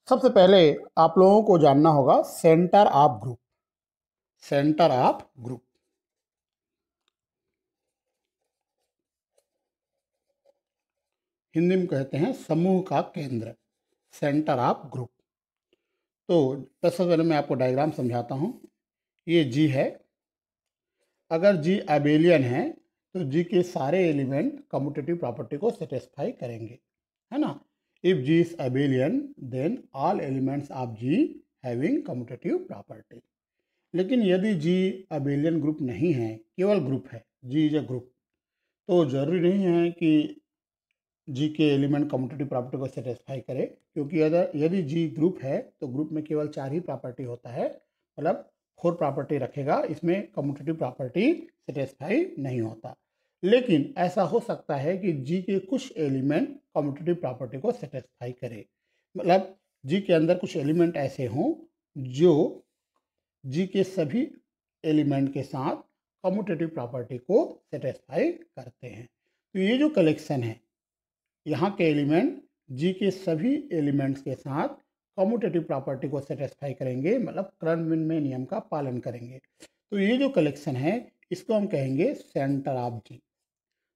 सबसे पहले आप लोगों को जानना होगा centre of group. Centre of group Hindi में कहते हैं समूह का केंद्र, सेंटर ऑफ ग्रुप। तो सबसे पहले मैं आपको डायग्राम समझाता हूँ। ये जी है। अगर जी अबेलियन है तो जी के सारे एलिमेंट कम्यूटेटिव प्रॉपर्टी को सेटिस्फाई करेंगे, है ना। If G is abelian then all elements of G having commutative property. लेकिन यदि जी अबेलियन ग्रुप नहीं है, केवल ग्रुप है, जी इज ए ग्रुप, तो ज़रूरी नहीं है कि जी के एलिमेंट कम्यूटेटिव प्रॉपर्टी को सेटिस्फाई करे, क्योंकि अगर यदि जी ग्रुप है तो ग्रुप में केवल 4 ही प्रॉपर्टी होता है, मतलब 4 प्रॉपर्टी रखेगा, इसमें कम्यूटेटिव प्रॉपर्टी सेटिस्फाई नहीं होता। लेकिन ऐसा हो सकता है कि जी के कुछ एलिमेंट कम्यूटेटिव प्रॉपर्टी को सेटिस्फाई करे, मतलब जी के अंदर कुछ एलिमेंट ऐसे हों जो जी के सभी एलिमेंट के साथ कम्यूटेटिव प्रॉपर्टी को सेटिस्फाई करते हैं। तो ये जो कलेक्शन है, यहाँ के एलिमेंट जी के सभी एलिमेंट्स के साथ कम्यूटेटिव प्रॉपर्टी को सेटिस्फाई करेंगे, मतलब क्रॉनमिन नियम का पालन करेंगे। तो ये जो कलेक्शन है इसको हम कहेंगे सेंटर ऑफ जी।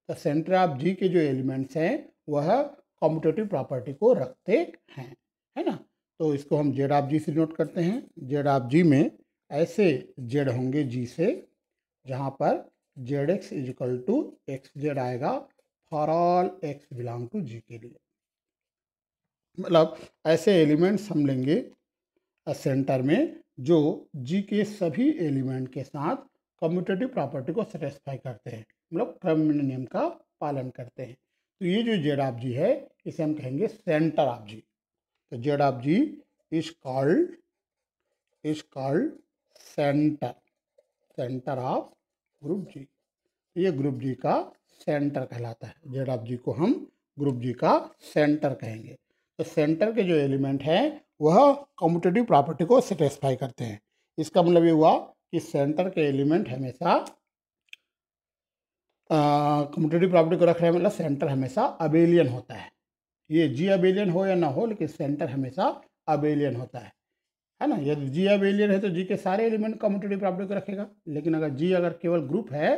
तो सेंटर ऑफ जी के जो एलिमेंट्स हैं वह कम्यूटेटिव प्रॉपर्टी को रखते हैं, है ना। तो इसको हम जेड ऑफ जी से नोट करते हैं। जेड ऑफ जी में ऐसे जेड होंगे जी से जहाँ पर z x is equal to x z आएगा for all x belong to G के लिए। मतलब ऐसे एलिमेंट्स हम लेंगे सेंटर में जो जी के सभी एलिमेंट के साथ कम्यूटेटिव प्रॉपर्टी को सेटिस्फाई करते हैं, मतलब क्रॉनमिन नियम का पालन करते हैं। तो ये जो जेड ऑफ जी है इसे हम कहेंगे सेंटर ऑफ जी। तो z of G is called centre, centre of group G. ये ग्रुप जी का सेंटर कहलाता है। जेड ऑफ जी को हम ग्रुप जी का सेंटर कहेंगे। तो सेंटर के जो एलिमेंट हैं वह कम्यूटेटिव प्रॉपर्टी को सेटिस्फाई करते हैं। इसका मतलब ये हुआ कि सेंटर के एलिमेंट हमेशा कम्यूटेटिव प्रॉपर्टी को रख रहे हैं, मतलब सेंटर हमेशा अबेलियन होता है। ये जी अबेलियन हो या ना हो, लेकिन सेंटर हमेशा अबेलियन होता है ना। यदि जी अबेलियन है तो जी के सारे एलिमेंट कम्यूटेटिव प्रॉपर्टी को रखेगा, लेकिन अगर जी अगर केवल ग्रुप है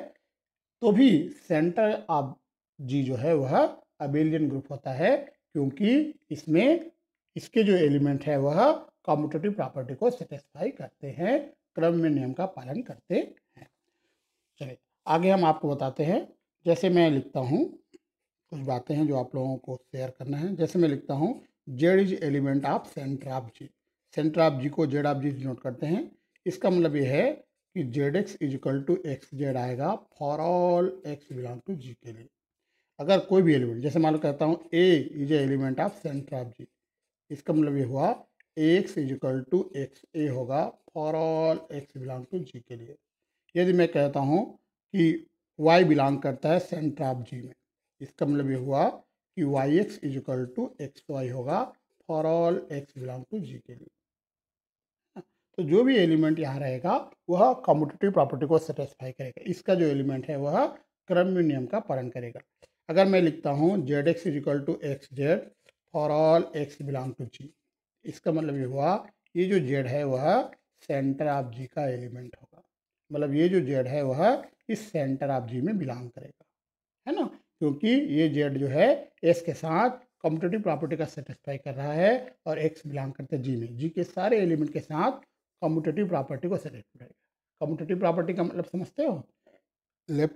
तो भी सेंटर ऑफ जी जो है वह अबेलियन ग्रुप होता है, क्योंकि इसमें इसके जो एलिमेंट है वह कम्यूटेटिव प्रॉपर्टी को सेटिस्फाई करते हैं, क्रॉनमिन नियम का पालन करते हैं। चलिए आगे हम आपको बताते हैं। जैसे मैं लिखता हूँ, कुछ बातें हैं जो आप लोगों को शेयर करना है। जैसे मैं लिखता हूँ z is element of centre of G. Centre of G को जेड ऑफ जी नोट करते हैं। इसका मतलब ये है कि z x is equal to x z आएगा for all x belong to G के लिए। अगर कोई भी एलिमेंट, जैसे मान लो कहता हूँ a is a element of centre of G, इसका मतलब ये हुआ a x is equal to x a होगा for all x belong to G के लिए। यदि मैं कहता हूँ कि y बिलोंग करता है सेंटर ऑफ जी में, इसका मतलब ये हुआ कि y x is equal to x y होगा for all x belong to G के लिए। तो जो भी एलिमेंट यहाँ रहेगा वह कम्यूटेटिव प्रॉपर्टी को सेटिस्फाई करेगा। इसका जो एलिमेंट है वह क्रॉनमिन नियम का पालन करेगा। अगर मैं लिखता हूँ z x is equal to x z for all x belong to G, इसका मतलब ये हुआ ये जो जेड है वह सेंटर ऑफ जी का एलिमेंट होगा, मतलब ये जो जेड है वह इस सेंटर ऑफ जी में बिलोंग करेगा, है ना। क्योंकि ये जेड जो है एस के साथ कम्यूटेटिव प्रॉपर्टी का सेटिस्फाई कर रहा है और एक्स बिलोंग करते हैं जी में, जी के सारे एलिमेंट के साथ कम्यूटेटिव प्रॉपर्टी को सेटिस्फाई करेगा। कम्यूटेटिव प्रॉपर्टी का मतलब समझते हो, लेफ्ट,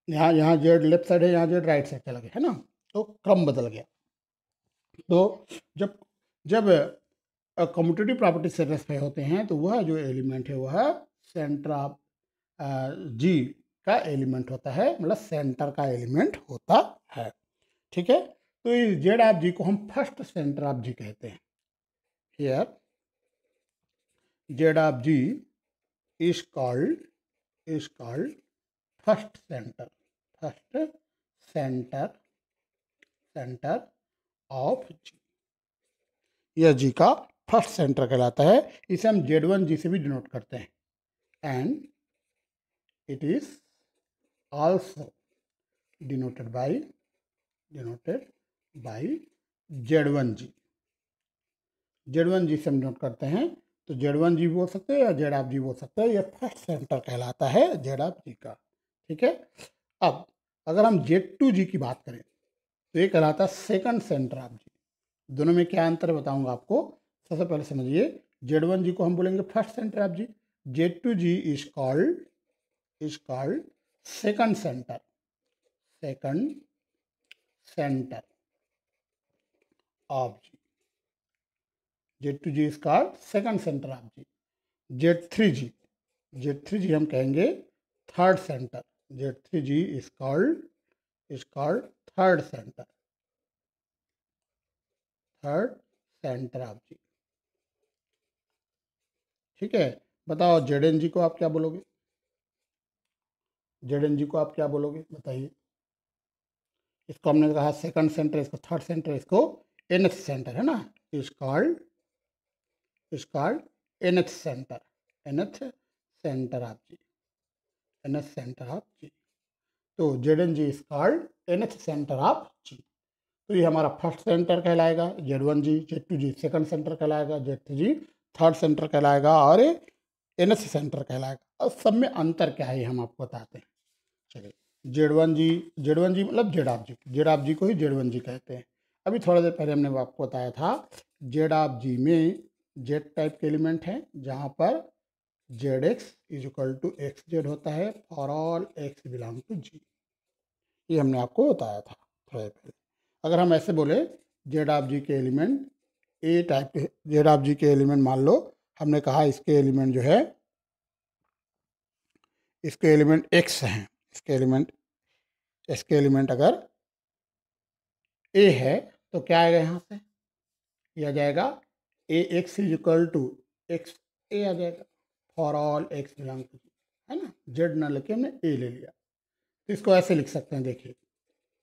यहाँ यहाँ जेड लेफ्ट साइड है, यहाँ जेड राइट साइड चला गया, है ना, तो क्रम बदल गया। तो जब जब कम्यूटेटिव प्रॉपर्टी सेटिस्फाई होते हैं तो वह जो एलिमेंट है वह सेंटर ऑफ जी का एलिमेंट होता है, मतलब सेंटर का एलिमेंट होता है। ठीक है। तो इस जेड ऑफ जी को हम फर्स्ट सेंटर ऑफ जी कहते हैं। Here z of G is called first centre, first centre centre of G. यह जी का फर्स्ट सेंटर कहलाता है। इसे हम जेड1 जी से भी डिनोट करते हैं, and it is also denoted by Z1G, Z1G से हम नोट करते हैं तो Z1G बोल सकते हैं या ZG बोल सकते हैं। ये फर्स्ट सेंटर कहलाता है ZG का। ठीक है। अब अगर हम Z2G की बात करें तो ये कहलाता है सेकंड सेंटर ऑफ जी। दोनों में क्या अंतर बताऊंगा आपको। सबसे पहले समझिए, Z1G को हम बोलेंगे first centre of G, Z2G is called second centre of G. Z2G is called second centre of G. Z3G हम कहेंगे third centre. Z3G is called third centre of G. ठीक है। बताओ ZNG को आप क्या बोलोगे? ZNG को आप क्या बोलोगे बताइए। इसको हमने कहा सेकंड सेंटर, इसको थर्ड सेंटर, इसको nth सेंटर है ना। Is called nth centre of G. तो ZNG is called nth centre of G. तो ये हमारा फर्स्ट सेंटर कहलाएगा Z1G, Z2G सेकंड सेंटर कहलाएगा, Z3G थर्ड सेंटर कहलाएगा और nth सेंटर कहलाएगा। और सब में अंतर क्या है हम आपको बताते हैं। चलिए, Z1G मतलब ZG को ही Z1G कहते हैं। अभी थोड़ा देर पहले हमने आपको बताया था ZG में Z टाइप के एलिमेंट हैं जहाँ पर ZX is equal to XZ होता है for all X belong to G। ये हमने आपको बताया था थोड़ा देर पहले। अगर हम ऐसे बोले ZG के एलिमेंट A टाइप के, ZG के एलिमेंट मान लो हमने कहा इसके एलिमेंट जो है, इसके एलिमेंट X हैं, इसके एलिमेंट अगर A है तो क्या आएगा यहाँ से, ये आ जाएगा AX is equal to x a आ जाएगा for all X belong to G, है ना। Z ना लेके हमने A ले लिया। तो इसको ऐसे लिख सकते हैं, देखिए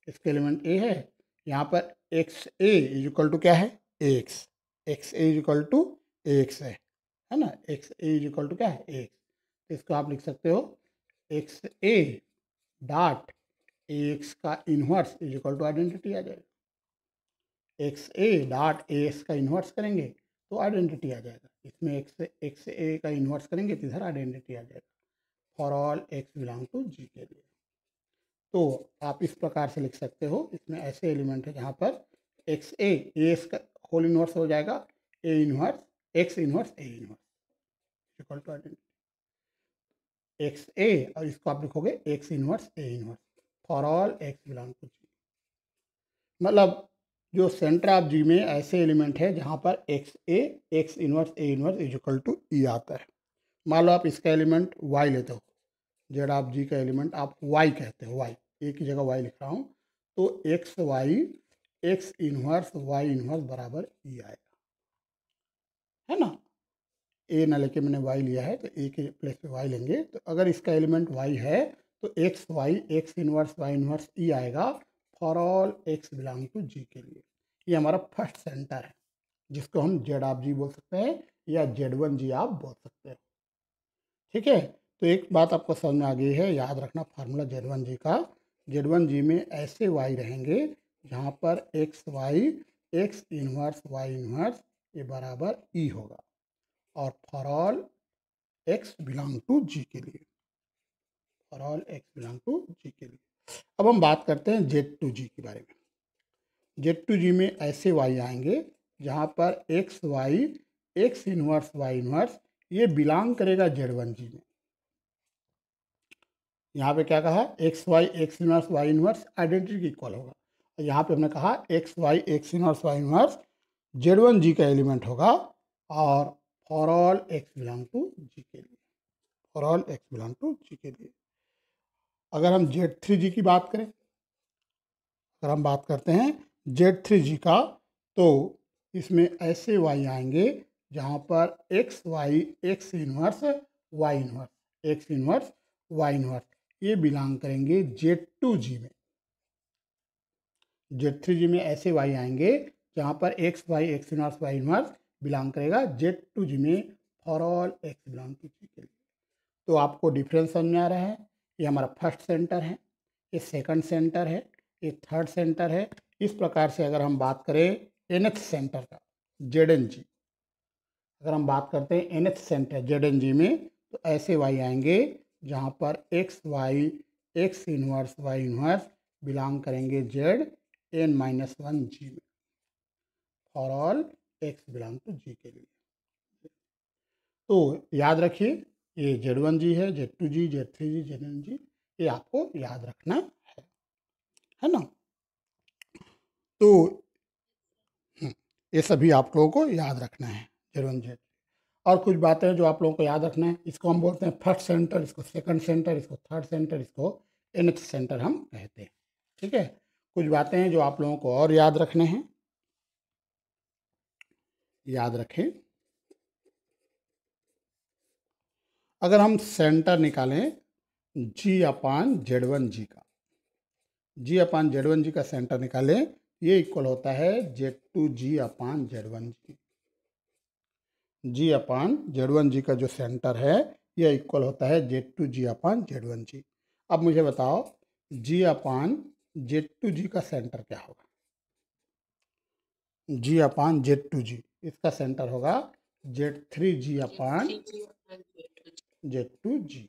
इसके एलिमेंट A है, यहाँ पर XA इज इक्वल टू क्या है AX, XA is equal to AX है ना। XA इज इक्वल टू क्या है AX। तो इसको आप लिख सकते हो XA डॉट AX का inverse is equal to identity आ जाएगा। XA डॉट AX का इन्वर्स करेंगे तो आइडेंटिटी आ जाएगा। इसमें XA का इन्वर्स करेंगे तो इधर आइडेंटिटी आ जाएगा for all X belong to G के लिए। तो आप इस प्रकार से लिख सकते हो। इसमें ऐसे एलिमेंट है जहाँ पर XA AX का होल इन्वर्स हो जाएगा, A inverse X inverse A inverse equal to identity XA, और इसको आप लिखोगे X inverse A inverse for all X belong to G। मतलब जो सेंटर ऑफ जी में ऐसे एलिमेंट है जहाँ पर XA X inverse A inverse is equal to E आता है। मान लो आप इसका एलिमेंट Y लेते हो, जेड ऑफ जी का एलिमेंट आप Y कहते हो, Y एक ही जगह Y लिख रहा हूँ, तो XY X inverse Y inverse बराबर E आएगा, है ना। A ना लेके मैंने Y लिया है तो A के प्लेस पे Y लेंगे। तो अगर इसका एलिमेंट Y है तो XY X inverse Y inverse E आएगा for all X belong to G के लिए। ये हमारा फर्स्ट सेंटर है जिसको हम जेड ऑफ जी बोल सकते हैं या Z1G आप बोल सकते हैं। ठीक है। तो एक बात आपको समझ में आ गई है, याद रखना फार्मूला Z1G का। Z1G में ऐसे Y रहेंगे जहाँ पर XY X inverse Y inverse ये बराबर E होगा और for all X belong to G के लिए, for all X belong to G के लिए। अब हम बात करते हैं Z2G के बारे में। Z2G में ऐसे Y आएंगे जहाँ पर XY X inverse Y inverse ये बिलोंग करेगा Z1G में। यहाँ पे क्या कहा, XY X inverse Y inverse identity की इक्वल होगा। यहाँ पे हमने कहा XY X inverse Y inverse Z1G का एलिमेंट होगा और for all X belong to G के लिए, for all X belong to G के लिए। अगर हम Z3G की बात करें, अगर हम बात करते हैं Z3G का, तो इसमें ऐसे Y आएंगे जहाँ पर XY X inverse Y inverse, X inverse Y inverse ये बिलोंग करेंगे Z2G में। Z3G में ऐसे Y आएंगे जहाँ पर XY X inverse Y inverse belong करेगा Z2G में for all X belong to G के लिए। तो आपको डिफरेंस समझ में आ रहा है। ये हमारा फर्स्ट सेंटर है, ये सेकंड सेंटर है, ये थर्ड सेंटर है। इस प्रकार से अगर हम बात करें nth सेंटर का ZNG, अगर हम बात करते हैं nth सेंटर ZNG में, तो ऐसे y आएंगे जहाँ पर x inverse y inverse belong करेंगे Zn-1 G में, for all x belong to G के लिए। तो याद रखिए ये Z1G है, Z2G, Z3G, ZNG, ये आपको याद रखना है ना। तो ये सभी आप लोगों को याद रखना है Z1Z। और कुछ बातें जो आप लोगों को याद रखना है, इसको हम बोलते हैं फर्स्ट सेंटर, इसको सेकंड सेंटर, इसको थर्ड सेंटर, इसको nth सेंटर हम कहते हैं। ठीक है, कुछ बातें हैं जो आप लोगों को और याद रखने हैं। याद रखें, अगर हम सेंटर निकालें G/Z1G का, G/Z1G का सेंटर निकालें, ये इक्वल होता है Z2G/Z1G। G/Z1G का जो सेंटर है यह इक्वल होता है Z2G/Z1G। अब मुझे बताओ G/Z2G का सेंटर क्या होगा? G/Z2G इसका सेंटर होगा Z3G/Z2G,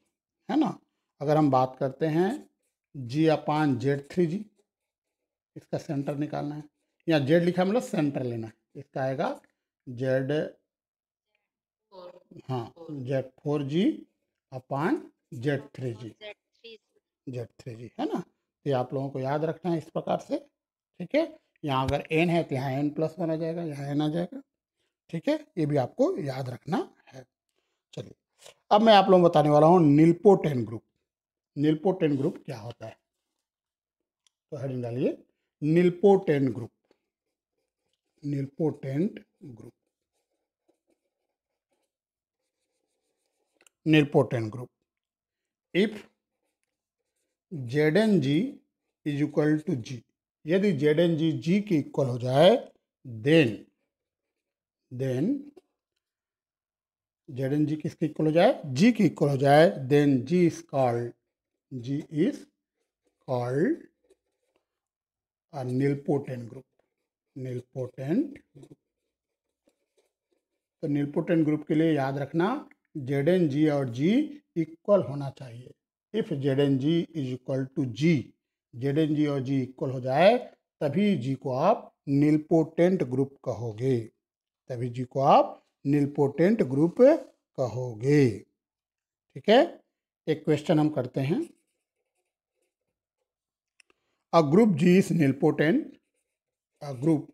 है ना। अगर हम बात करते हैं G/Z3G, इसका सेंटर निकालना है, यहाँ Z लिखा मतलब सेंटर लेना है, इसका आएगा Z, हाँ, Z4G/Z3G, Z3G, है ना। तो ये आप लोगों को याद रखना है इस प्रकार से। ठीक है, यहाँ अगर n है तो यहाँ n+1 आ जाएगा, यहाँ n आ जाएगा। ठीक है, ये भी आपको याद रखना है। चलिए, अब मैं आप लोगों को बताने वाला हूँ नीलपोटेंट ग्रुप। नीलपोटेंट ग्रुप क्या होता है, तो हेडिंग डालिए nilpotent group. Nilpotent group, nilpotent group, if ZNG is equal to G, यदि ZNG G के इक्वल हो जाए, देन ZNG किसके इक्वल हो जाए? G के इक्वल हो जाए, then G is called a nilpotent group। nilpotent group, तो nilpotent ग्रुप के लिए याद रखना ZNG और G इक्वल होना चाहिए। If ZNG is equal to G, ZNG और G इक्वल हो जाए तभी G को आप नीलपोटेंट ग्रुप कहोगे, तभी G को आप नीलपोटेंट ग्रुप कहोगे। ठीक है, एक क्वेश्चन हम करते हैं। A group G is nilpotent, a group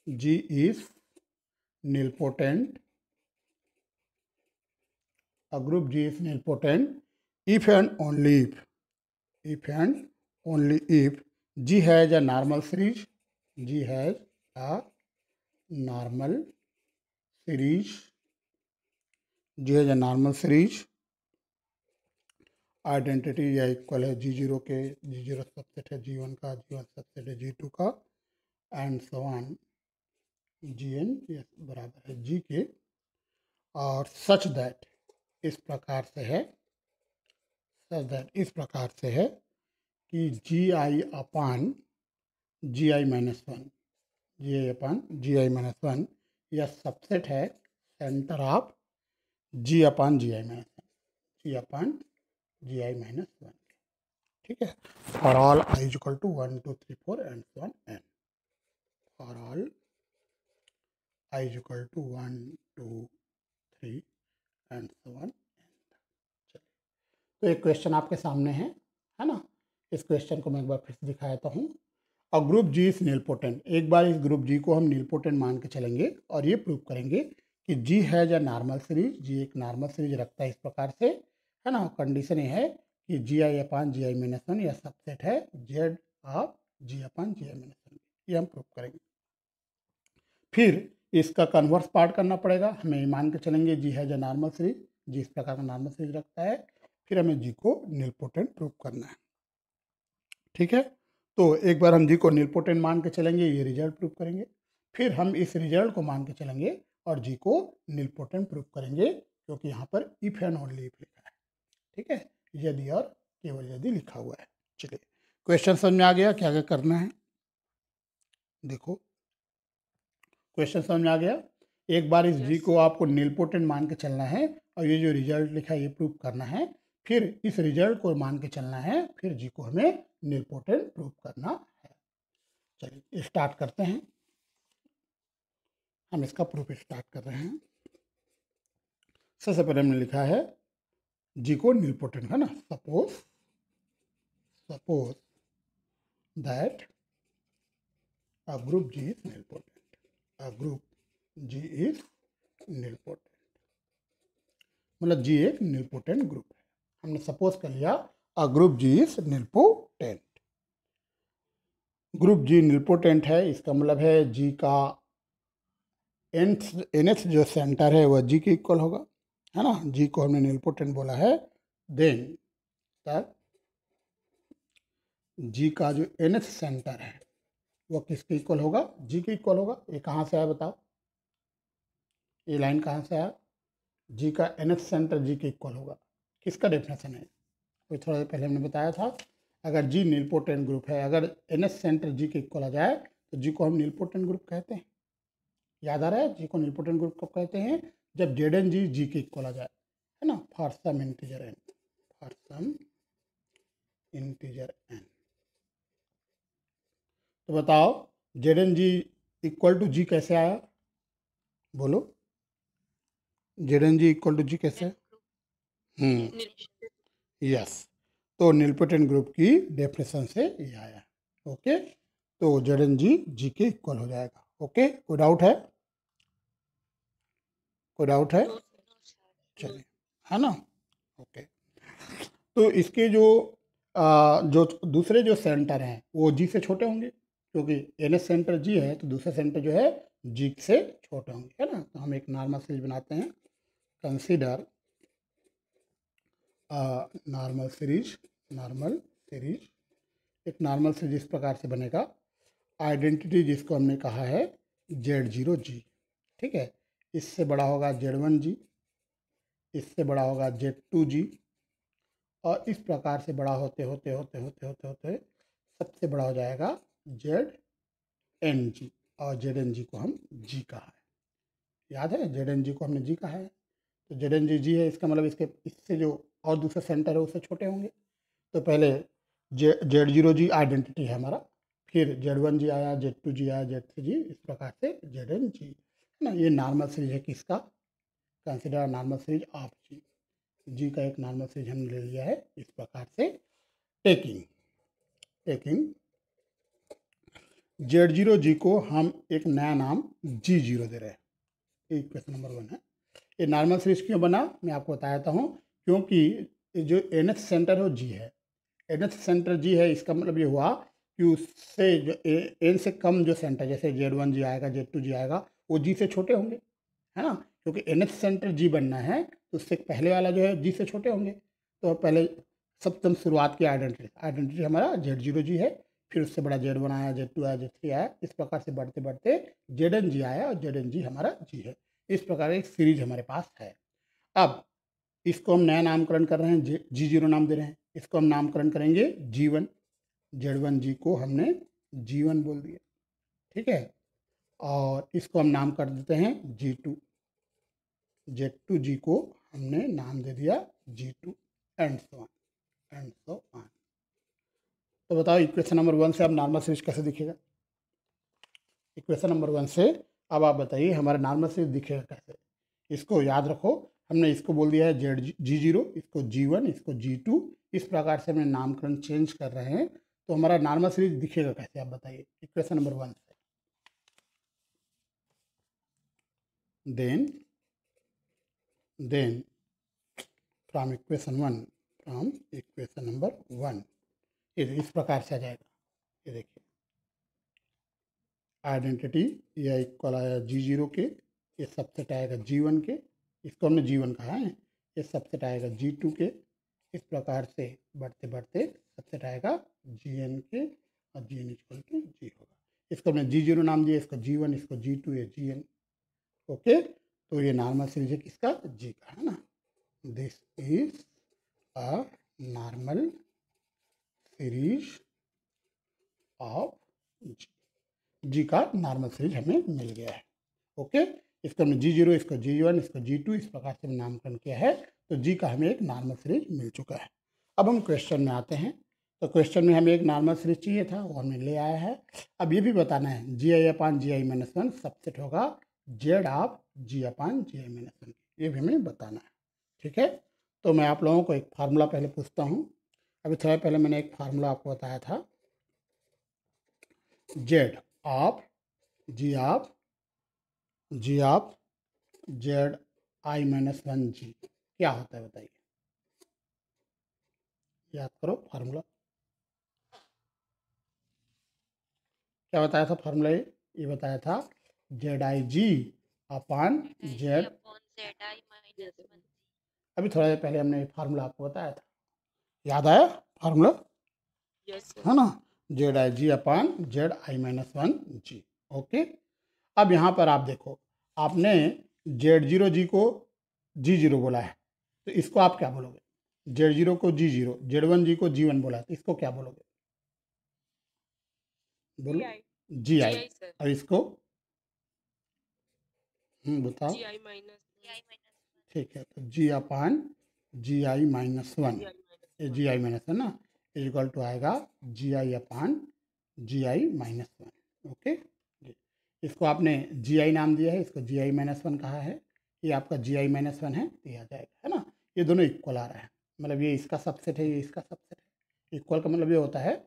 G is nilpotent, a group G is nilpotent if and only if G has a normal series, G has a normal series, G has a normal series, identity या equal है G0 के, G0 subset है G1 का, G1 subset है G2 का, and so on Gn बराबर है G के, और सच दैट इस प्रकार से है, इस प्रकार से है कि Gi/Gi-1, Gi/Gi-1 यह सबसेट है सेंटर ऑफ G/Gi-1, G/Gi-1। ठीक है, for all I is equal to 1 2 3 4 and so on n, for all I is equal to 1 2 3 and so on। तो एक क्वेश्चन आपके सामने है ना। इस क्वेश्चन को मैं एक बार फिर से दिखा देता हूँ। और ग्रुप G इज नीलपोटेंट, एक बार इस ग्रुप G को हम नीलपोटेंट मान के चलेंगे और ये प्रूव करेंगे कि G has a normal series, G एक नॉर्मल सीरीज रखता है इस प्रकार से, है ना। कंडीशन ये है कि Gi/Gi-1 यह सबसेट है Z ऑफ Gi/Gi-1, ये हम प्रूव करेंगे। फिर इसका कन्वर्स पार्ट करना पड़ेगा, हमें ये मान के चलेंगे G has a normal series, G इस प्रकार का नॉर्मल सीरीज रखता है, फिर हमें G को नीलपोटेंट प्रूव करना है। ठीक है, तो एक बार हम G को नीलपोटेंट मान के चलेंगे, ये रिजल्ट प्रूव करेंगे, फिर हम इस रिजल्ट को मान के चलेंगे और G को नीलपोटेंट प्रूव करेंगे, क्योंकि यहाँ पर इफ एंड ओनली इफ लिखा है। ठीक है, यदि और केवल यदि लिखा हुआ है। चलिए, क्वेश्चन समझ में आ गया क्या क्या करना है? देखो, क्वेश्चन समझ में आ गया। एक बार इस जी Yes. को आपको नीलपोटेंट मान के चलना है और ये जो रिजल्ट लिखा है ये प्रूव करना है, फिर इस रिजल्ट को मान के चलना है, फिर जी को हमें नीलपोटेंट प्रूव करना है। चलिए स्टार्ट करते हैं, हम इसका प्रूफ स्टार्ट कर रहे हैं। सबसे पहले हमने लिखा है जी को नीलपोटेंट, है ना। Suppose that a group G is nilpotent. A group G is nilpotent. मतलब G एक nilpotent ग्रुप है। हमने सपोज कर लिया a group G is nilpotent. Group G nilpotent है, इसका मतलब है G का nth जो सेंटर है वह G के इक्वल होगा, है ना। G को हमने nilpotent बोला है, देन तब G का जो nth सेंटर है वह किसके इक्वल होगा? G के इक्वल होगा। ये कहाँ से आया बताओ, ये लाइन कहाँ से आया? जी का nth सेंटर जी के इक्वल होगा। किसका डेफिनेशन है? तो थोड़ा देर पहले हमने बताया था, अगर जी नीलपोटेंट ग्रुप है, अगर nth सेंटर जी के इक्वल आ जाए तो जी को हम नीलपोटेंट ग्रुप कहते हैं। याद आ रहा है? जी को नीलपोटेंट ग्रुप कब कहते हैं? जब जेड एन जी के इक्वल आ जाए, है ना। For some integer n, for some integer n. तो बताओ z n G equal to G कैसे आया? बोलो, z n G equal to G कैसे? यस, तो नीलपोटेंट ग्रुप की डेफिनेशन से ये आया। ओके, तो जेड एन जी के इक्वल हो जाएगा। ओके, कोई डाउट है? कोई डाउट है? चलिए, है ना। ओके, तो इसके जो दूसरे जो सेंटर हैं वो जी से छोटे होंगे, क्योंकि एन एस सेंटर जी है तो दूसरे सेंटर जो है जी से छोटे होंगे, है ना। तो हम एक नॉर्मल सीरीज बनाते हैं, कंसीडर नॉर्मल सीरीज। एक नॉर्मल सीरीज इस प्रकार से बनेगा, आइडेंटिटी जिसको हमने कहा है Z0G, ठीक है। इससे बड़ा होगा Z1G, इससे बड़ा होगा Z2G, और इस प्रकार से बड़ा होते होते होते होते होते होते सबसे बड़ा हो जाएगा ZNG, और ZNG को हम G कहा है। याद है, ZNG को हमने G कहा है, तो ZNG G है, इसका मतलब इससे जो और दूसरा सेंटर है उससे छोटे होंगे। तो पहले Z0G आइडेंटिटी है हमारा, फिर Z1G आया, Z2G आया, Z3G, इस प्रकार से ZNG, है ना। ये नॉर्मल सीरीज है किसका? कंसिडर नॉर्मल सीरीज ऑफ जी का एक नॉर्मल सीरीज हमने ले लिया है इस प्रकार से। टेकिंग Z0G को हम एक नया नाम G0 दे रहे हैं। ये क्वेश्चन नंबर 1 है। ये नॉर्मल सीरीज क्यों बना मैं आपको बताता हूँ, क्योंकि जो nth सेंटर है वो G है, nth सेंटर G है, इसका मतलब ये हुआ कि उससे जो n से कम जो सेंटर, जैसे Z1G आएगा, Z2G आएगा, वो G से छोटे होंगे, है ना। क्योंकि nth सेंटर G बनना है तो उससे पहले वाला जो है G से छोटे होंगे। तो पहले सप्तम शुरुआत की आइडेंटिटी हमारा Z0G है, फिर उससे बड़ा Z1 आया, Z2 आया, Z3 आया, इस प्रकार से बढ़ते बढ़ते ZNG आया, और ZNG हमारा G है। इस प्रकार एक सीरीज हमारे पास है। अब इसको हम नया नामकरण कर रहे हैं, G0 नाम दे रहे हैं, इसको हम नामकरण करेंगे G1। Z1G को हमने G1 बोल दिया, ठीक है। और इसको हम नाम कर देते हैं G2, Z2G को हमने नाम दे दिया G2, एंड सो ऑन। तो बताओ इक्वेशन नंबर 1 से अब नॉर्मल सीरीज कैसे दिखेगा? इक्वेशन नंबर 1 से अब आप बताइए हमारा नॉर्मल सीरीज दिखेगा कैसे? इसको याद रखो, हमने इसको बोल दिया है G0, इसको G1, इसको G2, इस प्रकार से हमने नामकरण चेंज कर रहे हैं। तो हमारा नॉर्मल सीरीज दिखेगा कैसे आप बताइए इक्वेशन नंबर 1 से? देन फ्रॉम इक्वेशन नंबर 1 इस प्रकार से आ जाएगा। ये देखिए, आइडेंटिटी यह इक्वल आया G0 के, ये सबसेट आएगा G1 के, इसको हमने G1 कहा है, ये सबसेट आएगा G2 के, इस प्रकार से बढ़ते बढ़ते सबसेट आएगा Gn के, और Gn इक्वल टू G होगा। इसको हमने G0 नाम दिया, इसको G1, इसको G2, ये Gn। ओके, तो ये नॉर्मल सीरीज है किसका? G का, है ना। This is a normal series of G। जी का नॉर्मल सीरीज हमें मिल गया है। ओके, इसको हमने G0, इसको G1, इसको G2 इस प्रकार से नामकरण किया है। तो जी का हमें एक नॉर्मल सीरीज मिल चुका है। अब हम क्वेश्चन में आते हैं। तो क्वेश्चन में हमें एक नॉर्मल सीरीज चाहिए था, वो हमें ले आया है। अब ये भी बताना है GI/GI-1 सबसेट होगा Z ऑफ G/GI-1, ये भी हमें बताना है। ठीक है, तो मैं आप लोगों को एक फार्मूला पहले पूछता हूँ। अभी थोड़ा पहले मैंने एक फार्मूला आपको बताया था, Z of G of Z(i-1g) क्या होता है बताइए, याद करो फार्मूला क्या बताया था। फार्मूला ये बताया था ZIG/Z। अभी थोड़ा देर पहले हमने फार्मूला आपको बताया था, याद आया फार्मूला? है ना, ZIG/Z(i-1g). ओके, अब यहाँ पर आप देखो, आपने Z0G को G0 बोला है, तो इसको आप क्या बोलोगे? Z0 को G0, Z1G को G1 बोला है, तो इसको क्या बोलोगे? बोलो GI। और इसको बताओ। ठीक है, तो G/GI-1, ये GI-1 ना, इक्वल टू आएगा GI/GI-1। ओके, इसको आपने GI नाम दिया है, इसको GI-1 कहा है, ये आपका GI-1 है, तो ये आ जाएगा, है ना। ये दोनों इक्वल आ रहा है, मतलब ये इसका सबसेट है, ये इसका सबसेट है। इक्वल का मतलब ये होता है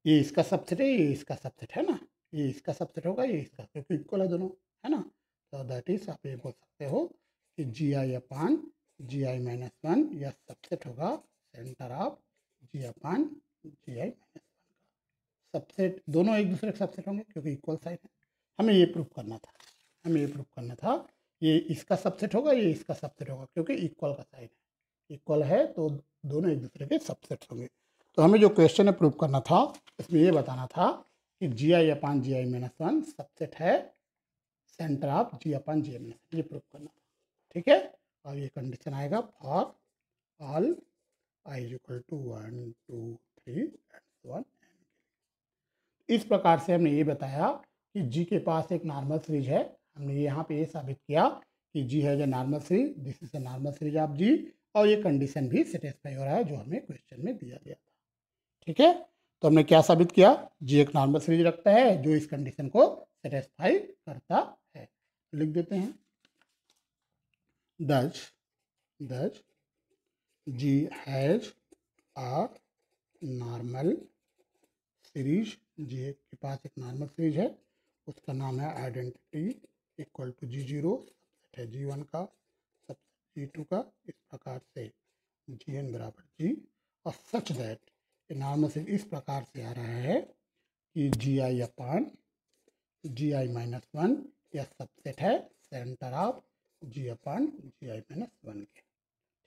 ये इसका सबसेट है, ये इसका सबसेट है ना, ये इसका सबसेट होगा, ये इसका, क्योंकि इक्वल है दोनों, है ना। तो दैट इज आप ये बोल सकते हो कि GI/GI-1 यह सबसेट होगा सेंटर ऑफ G/GI-1 का सबसेट। दोनों एक दूसरे के सबसेट होंगे क्योंकि इक्वल साइन है। हमें ये प्रूफ करना था, ये इसका सबसेट होगा, ये इसका सबसेट होगा, क्योंकि इक्वल का साइन है, इक्वल है तो दोनों एक दूसरे के सबसेट होंगे। तो हमें जो क्वेश्चन है प्रूव करना था, इसमें ये बताना था कि GI/GI-1 सबसेट है सेंटर ऑफ G/GI-1, ये प्रूव करना था। ठीक है, और ये कंडीशन आएगा for all I = 1, 2, 3 and so on। इस प्रकार से हमने ये बताया कि G के पास एक नॉर्मल सीरीज है। हमने यहाँ पे ये साबित किया कि G है जो normal series, this is a normal series of G, और ये कंडीशन भी सेटिस्फाई हो रहा है जो हमें क्वेश्चन में दिया गया था। ठीक है, तो हमने क्या साबित किया? G एक नॉर्मल सीरीज रखता है जो इस कंडीशन को सेटिस्फाई करता है। लिख देते हैं, thus G has a normal series. G के पास एक नॉर्मल सीरीज है, उसका नाम है identity equal to G0, subset है G1 का, सबसेट G2 का, इस प्रकार से Gn बराबर G, और सच दैट नॉर्मल सीरीज इस प्रकार से आ रहा है कि GI/GI-1 यह सबसेट है सेंटर ऑफ G/GI-1 के।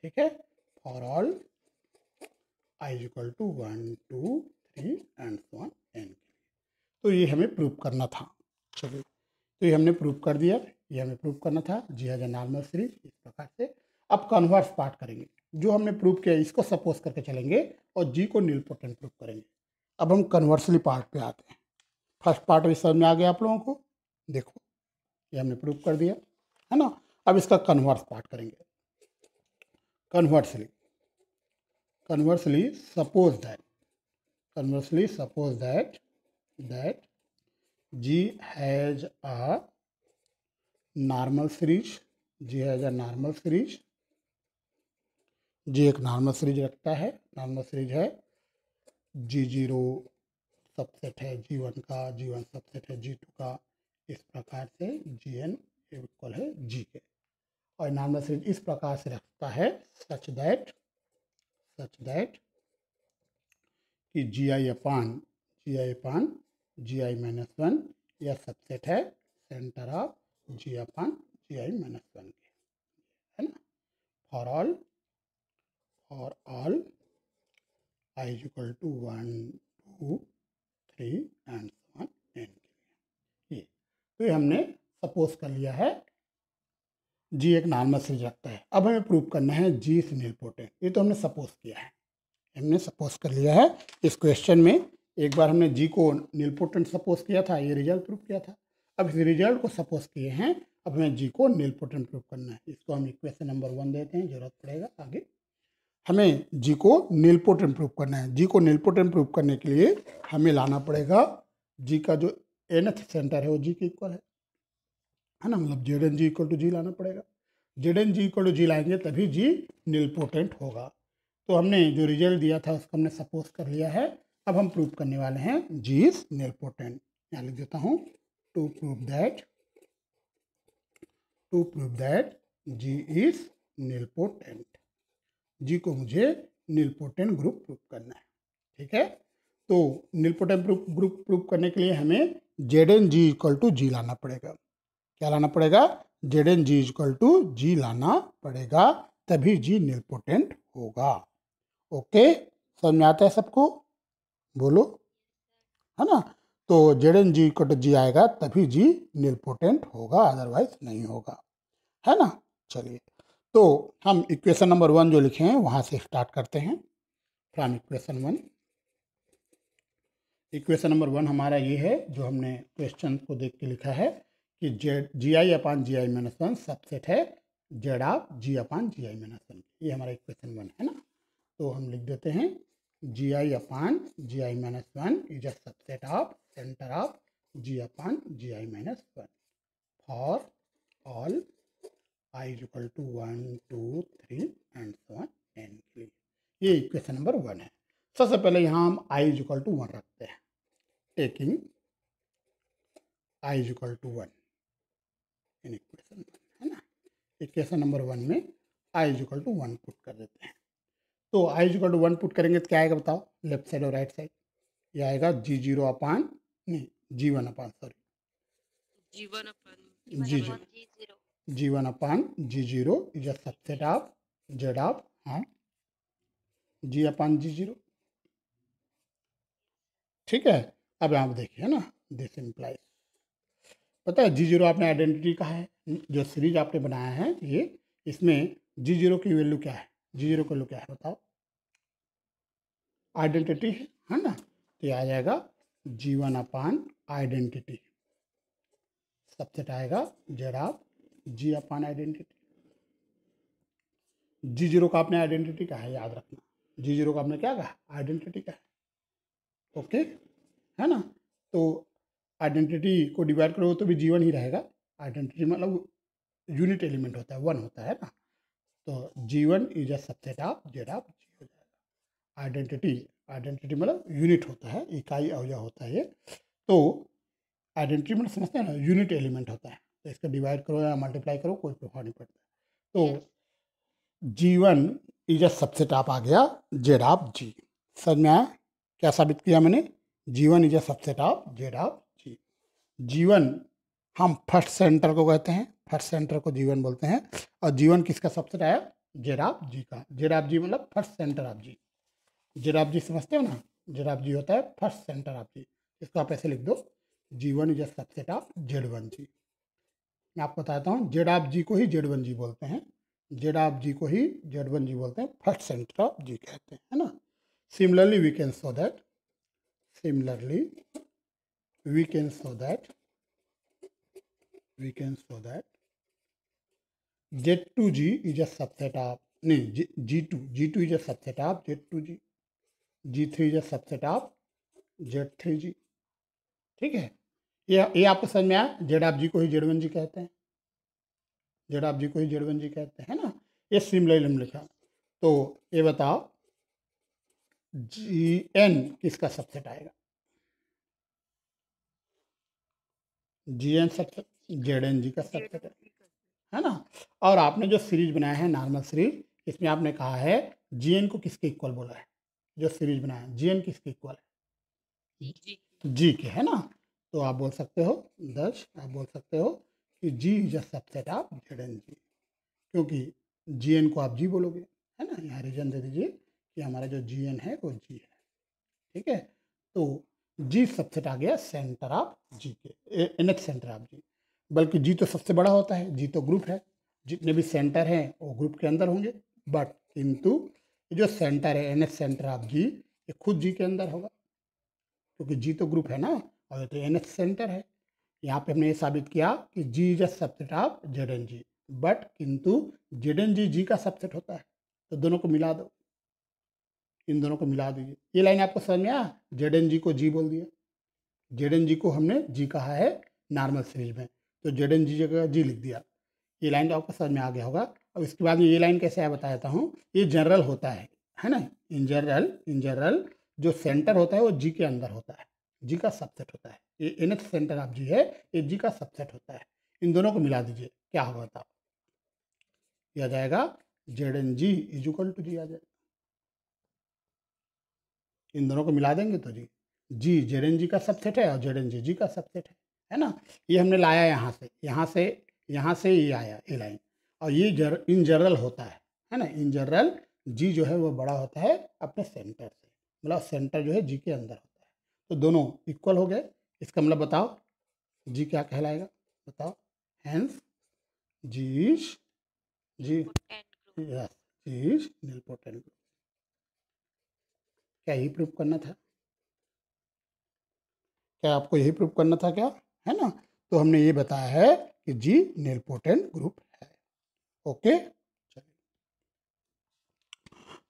ठीक है, for all I = 1, 2, 3 and so on n। तो ये हमें प्रूव करना था। चलिए, तो ये हमने प्रूव कर दिया, ये हमें प्रूव करना था G है नॉर्मल सीरीज इस प्रकार से। अब कन्वर्स पार्ट करेंगे, जो हमने प्रूव किया इसको सपोज करके चलेंगे और G को नीलपोटेंट प्रूव करेंगे। अब हम कन्वर्सली पार्ट पे आते हैं। फर्स्ट पार्ट भी समझ में आ गया आप लोगों को, देखो ये हमने प्रूव कर दिया, है ना। अब इसका कन्वर्स पार्ट करेंगे। Conversely suppose that G has a normal series, G has a normal series, G एक नॉर्मल सीरीज रखता है, नॉर्मल सीरीज है G0 सबसेट है G1 का, G1 सबसेट है G2 का, इस प्रकार से Gn इक्वल है G के, और नॉर्मल सीरीज इस प्रकार से रखता है सच दैट कि GI/GI-1 यह सबसेट है सेंटर ऑफ G/GI-1 के, है ना। For all I = 1, 2, 3 and so on n। ये तो ये हमने सपोज कर लिया है G एक नॉर्मल सीरीज रखता है। अब हमें प्रूव करना है G इज नीलपोटेंट। ये तो हमने सपोज किया है, हमने सपोज कर लिया है इस क्वेश्चन में। एक बार हमने G को नीलपोटेंट सपोज किया था, ये रिजल्ट प्रूव किया था। अब इस रिजल्ट को सपोज किए हैं, अब हमें जी को नीलपोटेंट प्रूव करना है। इसको हम इक्वेशन नंबर 1 देते हैं, जरूरत पड़ेगा आगे। हमें जी को नीलपोटेंट प्रूव करना है। जी को नीलपोटेंट प्रूव करने के लिए हमें लाना पड़ेगा जी का जो nth सेंटर है वो जी के इक्वल है ना, मतलब z n G equal to G लाना पड़ेगा। Z n G equal to G लाएंगे तभी जी नीलपोटेंट होगा। तो हमने जो रिजल्ट दिया था उसको हमने सपोज कर लिया है। अब हम प्रूव करने वाले हैं जी इज नीलपोटेंट। यहाँ लिख देता हूँ to prove that G is nilpotent. G को मुझे नीलपोटेंट ग्रुप प्रूव करना है, ठीक है। तो नीलपोटेंट ग्रुप प्रूव करने के लिए हमें z n G equal to G लाना पड़ेगा। क्या लाना पड़ेगा? Z n G equal to G लाना पड़ेगा, तभी जी नीलपोटेंट होगा। ओके, समझ में आता है सबको? बोलो, है ना। तो z n G equal to G आएगा तभी जी नीलपोटेंट होगा, अदरवाइज नहीं होगा, है ना। चलिए, तो हम इक्वेशन नंबर 1 जो लिखे हैं वहाँ से स्टार्ट करते हैं। From equation 1। इक्वेशन नंबर 1 हमारा ये है जो हमने क्वेश्चन को देख के लिखा है कि Z G i upon G i minus 1 subset है Z of G upon G i minus 1। ये हमारा इक्वेशन 1 है ना। तो हम लिख देते हैं G i upon G i minus 1 is a subset of centre of G upon G i minus 1 for all i is equal to 1 2 3 and so on n के लिए। ये इक्वेशन नंबर 1 है। सबसे पहले यहाँ हम आई इज इक्वल टू 1 रखते हैं, taking i is equal to 1 in equation 1, है ना। इक्वेशन नंबर 1 में i is equal to 1 put कर देते हैं। तो i is equal to 1 put करेंगे तो क्या आएगा बताओ, लेफ्ट साइड और राइट साइड। ये आएगा जी जीरो अपान नहीं G one upon sorry G G one upon G zero is a subset of z of हाँ जी अपान जी जीरो, ठीक है। अब यहाँ देखिए ना, दिस इम्प्लाइज, पता है जी जीरो आपने आइडेंटिटी कहा है, जो सीरीज आपने बनाया है ये, इसमें जी जीरो की वैल्यू क्या है? जी जीरो की वैल्यू क्या है बताओ? आइडेंटिटी है ना। तो ये आ जाएगा G one upon identity, subset आएगा Z of G upon identity. G zero का आपने आइडेंटिटी कहा है, याद रखना। जी जीरो का आपने क्या कहा? आइडेंटिटी का है, ओके, है ना। तो आइडेंटिटी को डिवाइड करो तो भी जीवन ही रहेगा। आइडेंटिटी मतलब यूनिट एलिमेंट होता है, 1 होता है ना। तो G one is a subset of z of G हो जाएगा। आइडेंटिटी मतलब यूनिट होता है, इकाई अवयव होता है ये। तो आइडेंटिटी मतलब समझते हैं ना, यूनिट एलिमेंट होता है। तो इसका डिवाइड करो या मल्टीप्लाई करो कोई प्रभाव नहीं पड़ता। तो G one is a subset of आ गया जेड ऑफ जी। समझ में आया क्या साबित किया मैंने? G one is a subset of z of G. G one हम फर्स्ट सेंटर को कहते हैं, फर्स्ट सेंटर को जीवन बोलते हैं। और जीवन किसका सबसेट आया? जेड ऑफ जी का। जेड ऑफ जी मतलब first centre of G. Z of G समझते हो ना, जेड ऑफ जी होता है फर्स्ट सेंटर ऑफ जी। इसको आप ऐसे लिख दो, G one is a subset of z one G. मैं आपको बताता हूँ, जेड ऑफ जी को ही जेड वन जी बोलते हैं, जेड ऑफ जी को ही जेड वन जी बोलते हैं, फर्स्ट सेंटर ऑफ जी कहते हैं, है ना। Similarly we can show that Z2G is a subset of नहीं G2 is a subset of Z2G, G3 is a subset of Z3G, ठीक है। ये आपको समझ में आया? जेड ऑफ जी को ही जेड वन जी कहते हैं, जेड ऑफ जी को ही जेड वन जी कहते हैं ना। ये सिमिलरली हम लिखा। तो ये बताओ जी एन किसका सबसेट आएगा? G n subset z n G का सबसेट है ना। और आपने जो सीरीज बनाया है नॉर्मल सीरीज, इसमें आपने कहा है जी एन को किसके इक्वल बोला है? जो सीरीज बनाया है जी एन किसके इक्वल है? जी के, है ना। तो आप बोल सकते हो आप बोल सकते हो कि G is a subset of z n G, क्योंकि जी एन को आप जी बोलोगे, है ना। यहाँ रीजन दे दीजिए कि हमारा जो जी एन है वो जी है, ठीक है। तो जी सबसेट आ गया सेंटर ऑफ जी के, एनएच सेंटर ऑफ जी। बल्कि जी तो सबसे बड़ा होता है, जी तो ग्रुप है, जितने भी सेंटर हैं वो ग्रुप के अंदर होंगे। बट किंतु जो सेंटर है एनएच सेंटर ऑफ जी, ये खुद जी के अंदर होगा, क्योंकि जी तो ग्रुप है ना और ये तो एनएच सेंटर है। यहाँ पे हमने ये साबित किया कि G is a subset of z n G, but किंतु जेड एन जी जी का सबसेट होता है, तो दोनों को मिला दो, इन दोनों को मिला दीजिए। ये लाइन आपको समझ में आया, जेड एन जी को जी बोल दिया, जेड एन जी को हमने जी कहा है नॉर्मल सीरीज में, तो जेड एन जी जगह जी लिख दिया। ये लाइन तो आपको समझ में आ गया होगा। अब इसके बाद में ये लाइन कैसे है बता देता हूँ। ये जनरल होता है ना, इन जनरल जो सेंटर होता है वो जी के अंदर होता है, जी का सबसेट होता है। ये nth सेंटर ऑफ जी है, ये जी का सबसेट होता है। इन दोनों को मिला दीजिए, क्या होगा बताओ। ये आ जाएगा z n G is equal to G आ जाएगा। इन दोनों को मिला देंगे तो जी जेड एन जी का सबसेट है और जेड एन जी का सबसेट है ना। ये हमने लाया यहाँ से, यहाँ से ये आया ये लाइन, और ये इन जनरल होता है ना। इन जनरल जी जो है वो बड़ा होता है अपने सेंटर से, मतलब सेंटर जो है जी के अंदर होता है, तो दोनों इक्वल हो गए। इसका मतलब बताओ जी क्या कहलाएगा, बताओ। Hence G G yes G is nilpotent group. क्या यही प्रूव करना था, क्या आपको यही प्रूव करना था क्या, है ना। तो हमने ये बताया है कि जी निलपोटेंट ग्रुप है। ओके,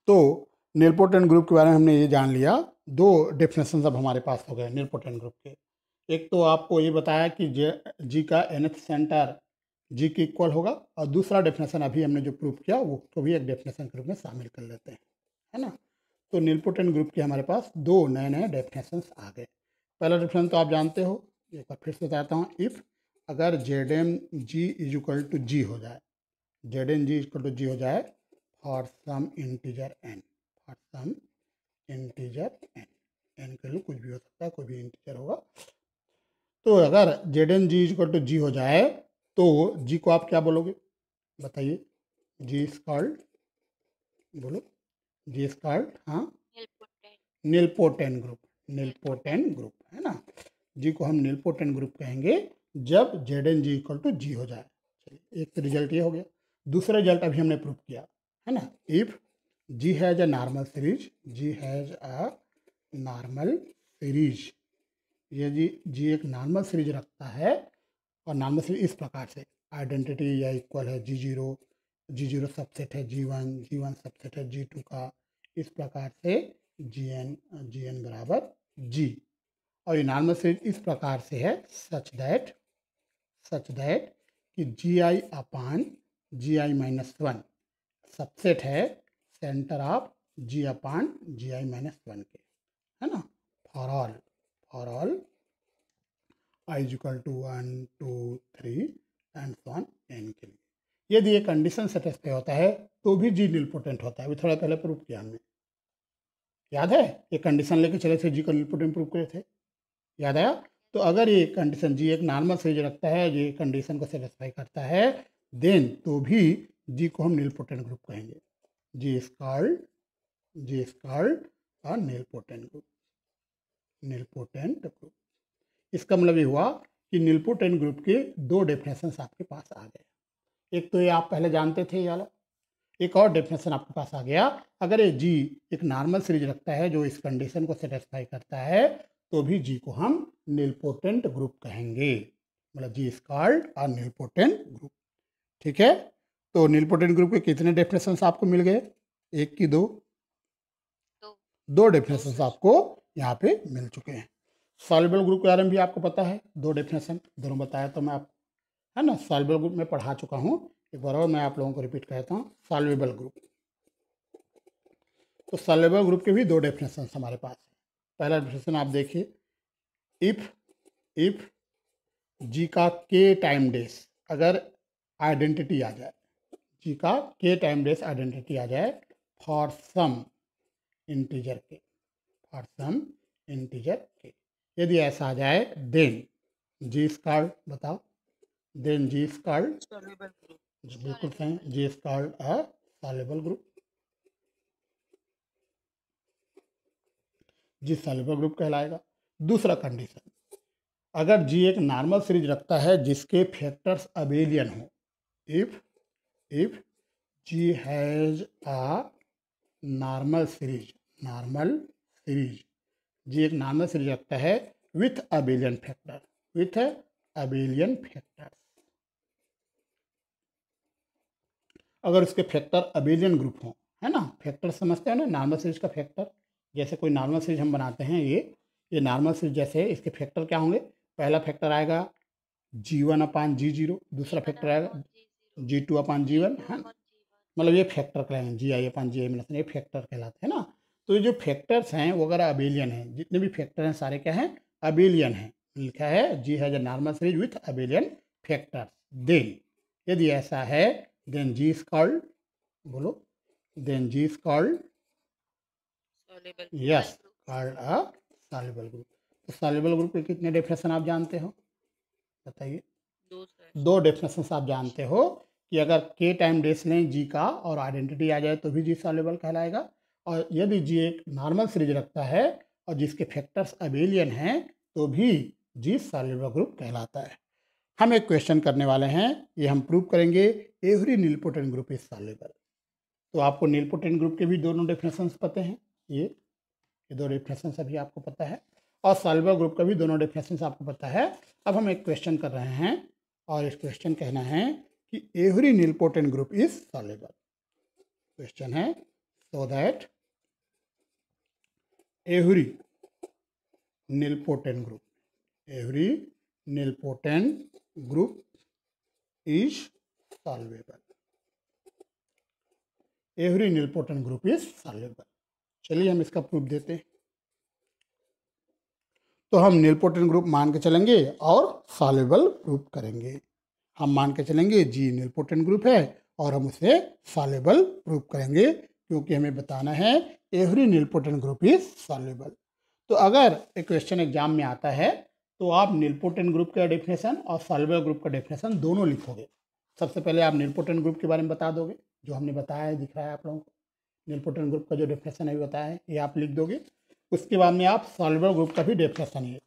तो निलपोटेंट ग्रुप के बारे में हमने ये जान लिया। दो डेफिनेशन अब हमारे पास हो गए निलपोटेंट ग्रुप के। एक तो आपको ये बताया कि जी का nth सेंटर जी के इक्वल होगा, और दूसरा डेफिनेशन अभी हमने जो प्रूव किया वो तो भी एक डेफिनेशन के रूप में शामिल कर लेते हैं, है ना। तो निलपोटेंट ग्रुप के हमारे पास दो नए नए डेफिनेशन आ गए। पहला डेफिनेशन तो आप जानते हो, एक बार फिर से बताता हूँ। इफ़ अगर z m G is equal to G हो जाए, z n G equal to G हो जाए for some integer n, for some integer n, n के लिए कुछ भी हो सकता है, कोई भी इंटीजर होगा। तो अगर z n G equal to G हो जाए तो जी को आप क्या बोलोगे बताइए। जी इज कॉल्ड, बोलो, जी इज कॉल्ड, हाँ, निलपोटेंट ग्रुप, निलपोटेंट ग्रुप, है ना। जी को हम निलपोटेंट ग्रुप कहेंगे जब z n G equal to G हो जाए। चलिए, एक तो रिजल्ट ये हो गया। दूसरा रिजल्ट अभी हमने प्रूव किया, है ना। If G has a normal series, G has a normal series, ये जी एक नॉर्मल सीरीज रखता है, और नॉर्मल सीरीज इस प्रकार से आइडेंटिटी या इक्वल है जी जीरो सबसेट है जी वन सबसेट है जी टू का, इस प्रकार से जी एन बराबर जी। और ये नॉर्मल सीरीज इस प्रकार से है सच दैट कि G i upon G i minus one subset है centre of G upon G i minus one के, है ना। For all i is equal to 1 2 3 and so on n के लिए। यदि ये कंडीशन सेटिस्फाई होता है तो भी जी निलपोटेंट होता है। अभी थोड़ा पहले प्रूव किया हमने, याद है, ये कंडीशन लेके चले थे, जी का निलपोटेंट प्रूव करे थे, याद आया। तो अगर ये कंडीशन जी एक नॉर्मल सीरीज रखता है, ये कंडीशन को सेटिस्फाई करता है, देन तो भी जी को हम निलपोटेंट ग्रुप कहेंगे। G is called a nilpotent group, nilpotent group. इसका मतलब ये हुआ कि निलपोटेंट ग्रुप के दो डेफिनेशन आपके पास आ गए। एक तो ये आप पहले जानते थे ये वाला, एक और डेफिनेशन आपके पास आ गया। अगर ये जी एक नॉर्मल सीरीज रखता है जो इस कंडीशन को सेटिस्फाई करता है, तो भी जी को हम निलपोटेंट ग्रुप कहेंगे, मतलब G is called a nilpotent group. ठीक है, तो निलपोटेंट ग्रुप के कितने डेफिनेशन आपको मिल गए, एक की दो डेफिनेशन आपको यहाँ पे मिल चुके हैं। सॉल्युबल ग्रुप के बारे में भी आपको पता है, दो डेफिनेशन दोनों बताया तो मैं आप, है ना। सॉल्युबल ग्रुप में पढ़ा चुका हूँ, एक बार और मैं आप लोगों को रिपीट कहता हूँ। सॉल्युबल ग्रुप, तो सॉल्युबल ग्रुप के भी दो डेफिनेशन हमारे पास है। पहला डेफिनेशन आप देखिए, इफ जी का के टाइम डेज अगर आइडेंटिटी आ जाए, जी का के टाइम डेज आइडेंटिटी आ जाए for some integer k, for some integer k, यदि ऐसा आ जाए देन जी इज कॉल्ड, बताओ, देन जी इज कॉल्ड, बिल्कुल सही, G is called a soluble group, G soluble group कहलाएगा। दूसरा कंडीशन, अगर जी एक नॉर्मल सीरीज रखता है जिसके फैक्टर्स अबेलियन हो, if G has a normal series, G एक नॉर्मल सीरीज रखता है with abelian factor, with abelian factors. अगर इसके फैक्टर अबेलियन ग्रुप हो, है ना, फैक्टर समझते हैं ना, नॉर्मल सीरीज का फैक्टर, जैसे कोई नॉर्मल सीरीज हम बनाते हैं, ये नॉर्मल सीरीज जैसे इसके फैक्टर क्या होंगे, पहला फैक्टर आएगा G1/G0, दूसरा फैक्टर आएगा G2/G1, है ना, मतलब ये फैक्टर कहलाएंगे, Gi/Gi-1 ये फैक्टर कहलाते हैं ना। तो ये जो फैक्टर्स हैं वो अगर अबेलियन हैं, जितने भी फैक्टर हैं सारे क्या हैं, अबेलियन हैं। लिखा है G has a normal series with abelian factors. Then यदि ऐसा है, देन G इज कॉल्ड, बोलो, then G is called, yes, called a soluble group. तो सॉल्युबल ग्रुप के कितने डेफिनेशन आप जानते हो, बताइए। दो डेफिनेशन आप जानते हो कि अगर के टाइम डेस लें जी का और आइडेंटिटी आ जाए तो भी जी सॉल्युबल कहलाएगा, और यदि जी एक नॉर्मल सीरीज रखता है और जिसके फैक्टर्स अबेलियन हैं तो भी जी सॉल्युबल ग्रुप कहलाता है। हम एक क्वेश्चन करने वाले हैं, ये हम प्रूव करेंगे, every nilpotent group is soluble. तो आपको नीलपोटेंट ग्रुप के भी दोनों डेफिनेशंस पते हैं, ये दो डेफिनेशंस अभी आपको पता है, और सॉल्युबल ग्रुप का भी दोनों डेफिनेशंस आपको पता है। अब हम एक क्वेश्चन कर रहे हैं और इस क्वेश्चन कहना है कि every nilpotent group is soluble. Question है so that every nilpotent group, every nilpotent group is solvable, every nilpotent group is solvable. चलिए हम इसका प्रूफ देते हैं। तो हम नीलपोटेंट ग्रुप मान के चलेंगे और सॉल्वेबल प्रूफ करेंगे। हम मान के चलेंगे जी नीलपोटेंट ग्रुप है और हम उसे सॉल्वेबल प्रूफ करेंगे, क्योंकि हमें बताना है every nilpotent group is solvable. तो अगर एक क्वेश्चन एग्जाम में आता है तो आप नीलपोटेंट ग्रुप का डेफिनेशन और सॉल्वेबल ग्रुप का डेफिनेशन दोनों लिखोगे। सबसे पहले आप नीलपोटेंट ग्रुप के बारे में बता दोगे, जो हमने बताया है, दिख रहा है आप लोगों को, नीलपोटेंट ग्रुप का जो डेफिनेशन है बताया है, ये आप लिख दोगे। उसके बाद में आप सॉल्वेबल ग्रुप का भी डेफिनेशन है,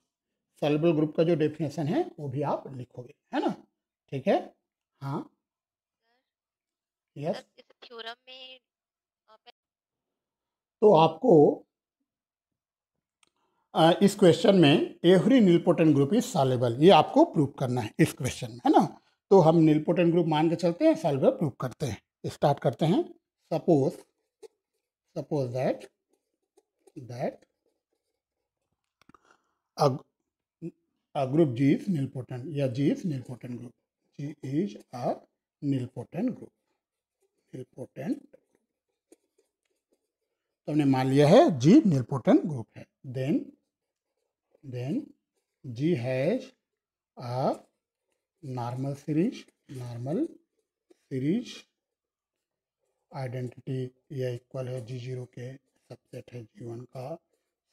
सॉल्वेबल ग्रुप का जो डेफिनेशन है वो भी आप लिखोगे, है ना, ठीक है। हाँ, यस। थ्योरम में तो आपको इस क्वेश्चन में every nilpotent group is solvable, ये आपको प्रूव करना है इस क्वेश्चन में, है ना। तो हम नीलपोटेंट ग्रुप मान के चलते हैं, सॉल्वेबल प्रूव करते हैं। स्टार्ट करते हैं। Suppose that a group G is nilpotent, या G is nilpotent group, G is a nilpotent group, nilpotent। तो हमने मान लिया है G nilpotent group है। then G has a normal series identity ये इक्वल है G0 के, सबसेट है G1 का,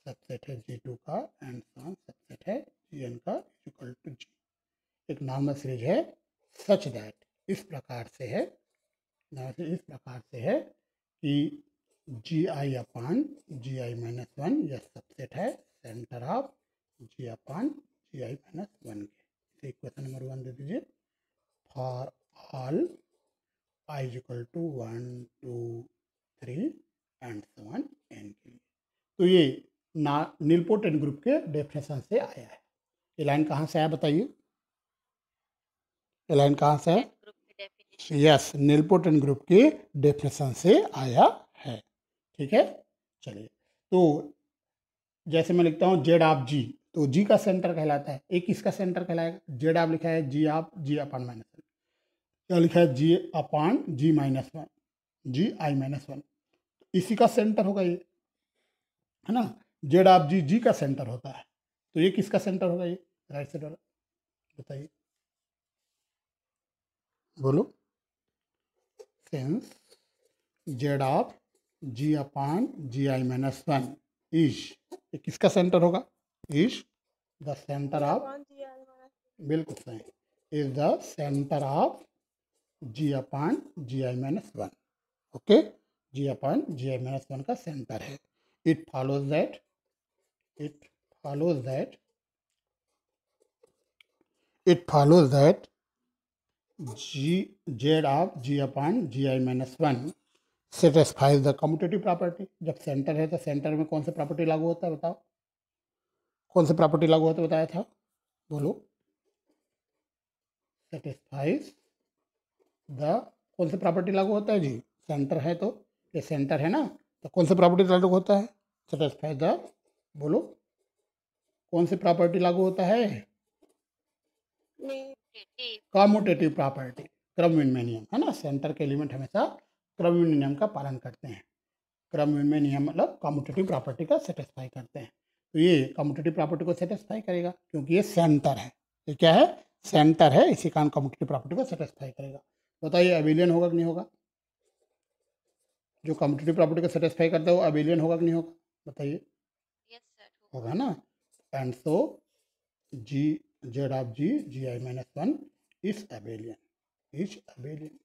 सबसेट है G2 का, एंड सबसेट है Gn का इक्वल टू G। एक नॉर्मल सीरीज है सच दैट, इस प्रकार से है कि Gi/Gi-1 यह सबसेट है सेंटर ऑफ Gi/Gi-1 के। इक्वेशन नंबर 1 दे दीजिए, for all i is equal to 1 2 3 and so on n के लिए। तो ये नीलपोटेंट ग्रुप के डेफिनेशन से आया है। ये लाइन कहाँ से आया बताइए, ये लाइन कहाँ से है, यस, नीलपोटेंट ग्रुप के डेफिनेशन से आया है, ठीक है। चलिए, तो जैसे मैं लिखता हूँ जेड ऑफ जी, तो जी का सेंटर कहलाता है, एक किसका सेंटर कहलाएगा, जेड ऑफ लिखा है जी ऑफ G/-1, क्या लिखा है G/G-1, Gi-1, इसी का सेंटर होगा ये, है ना। जेड ऑफ जी का सेंटर होता है, तो ये किसका सेंटर होगा, ये राइट साइड वाला, बताइए, बोलो। Sense Z of G/Gi-1 is, ये किसका सेंटर होगा, इज द सेंटर ऑफ, बिल्कुल सही, is the centre of G/Gi-1, okay, G/Gi-1 का सेंटर है। It follows that Z of G/Gi-1 satisfies the commutative property. जब सेंटर है तो सेंटर में कौन सा प्रॉपर्टी लागू होता है, बताओ, कौन सी प्रॉपर्टी लागू होता है, बताया था, बोलो। सेटिस्फाइज द, कौन सी प्रॉपर्टी लागू होता है जी, सेंटर है तो ये सेंटर है ना, तो कौन सी प्रॉपर्टी लागू होता है, सेटिस्फाई द, बोलो कौन सी प्रॉपर्टी लागू होता है, कॉम्यूटेटिव प्रॉपर्टी, क्रमविनिमय नियम है ना, सेंटर के एलिमेंट हमेशा क्रमविनिमय नियम का पालन करते हैं, क्रमविनिमय नियम मतलब कॉम्यूटेटिव प्रॉपर्टी का सेटिस्फाई करते हैं, तो ये कॉम्यूटेटिव प्रॉपर्टी को सेटिस्फाई करेगा क्योंकि ये सेंटर है, ये क्या है, सेंटर है, इसी कारण कॉम्यूटेटिव प्रॉपर्टी को सेटिस्फाई करेगा। बताइए अबेलियन होगा कि नहीं होगा, जो कॉम्यूटेटिव प्रॉपर्टी को सेटिस्फाई करता है वो अबेलियन होगा कि नहीं होगा, बताइए। होगा ना, and so G Z of G G i minus one is abelian, is abelian,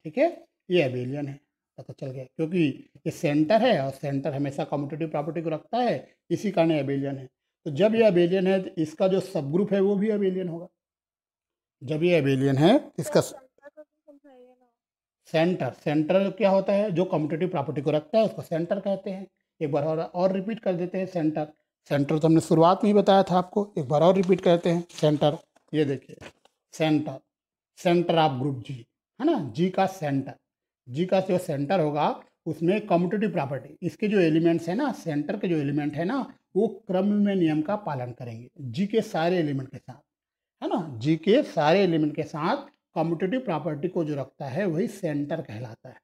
ठीक है, ये अबेलियन है, पता चल गया, क्योंकि ये सेंटर है और सेंटर हमेशा कॉम्यूटेटिव प्रॉपर्टी को रखता है, इसी कारण ये अबेलियन है। तो जब ये अबेलियन है तो इसका जो सब ग्रुप है वो भी अबेलियन होगा, जब ये अबेलियन है इसका सेंटर, सेंटर क्या होता है, जो कॉम्यूटेटिव प्रॉपर्टी को रखता है उसको सेंटर कहते हैं। एक बार और रिपीट कर देते हैं, सेंटर, सेंटर तो हमने शुरुआत में ही बताया था आपको, एक बार और रिपीट करते हैं, सेंटर, ये देखिए सेंटर, सेंटर ऑफ ग्रुप जी है ना, जी का सेंटर, जी का जो सेंटर होगा उसमें कॉम्यूटेटिव प्रॉपर्टी, इसके जो एलिमेंट्स है ना, सेंटर के जो एलिमेंट है ना वो क्रमविनिमय नियम का पालन करेंगे, जी के सारे एलिमेंट के साथ, है ना, जी के सारे एलिमेंट के साथ कॉम्यूटेटिव प्रॉपर्टी को जो रखता है वही सेंटर कहलाता है।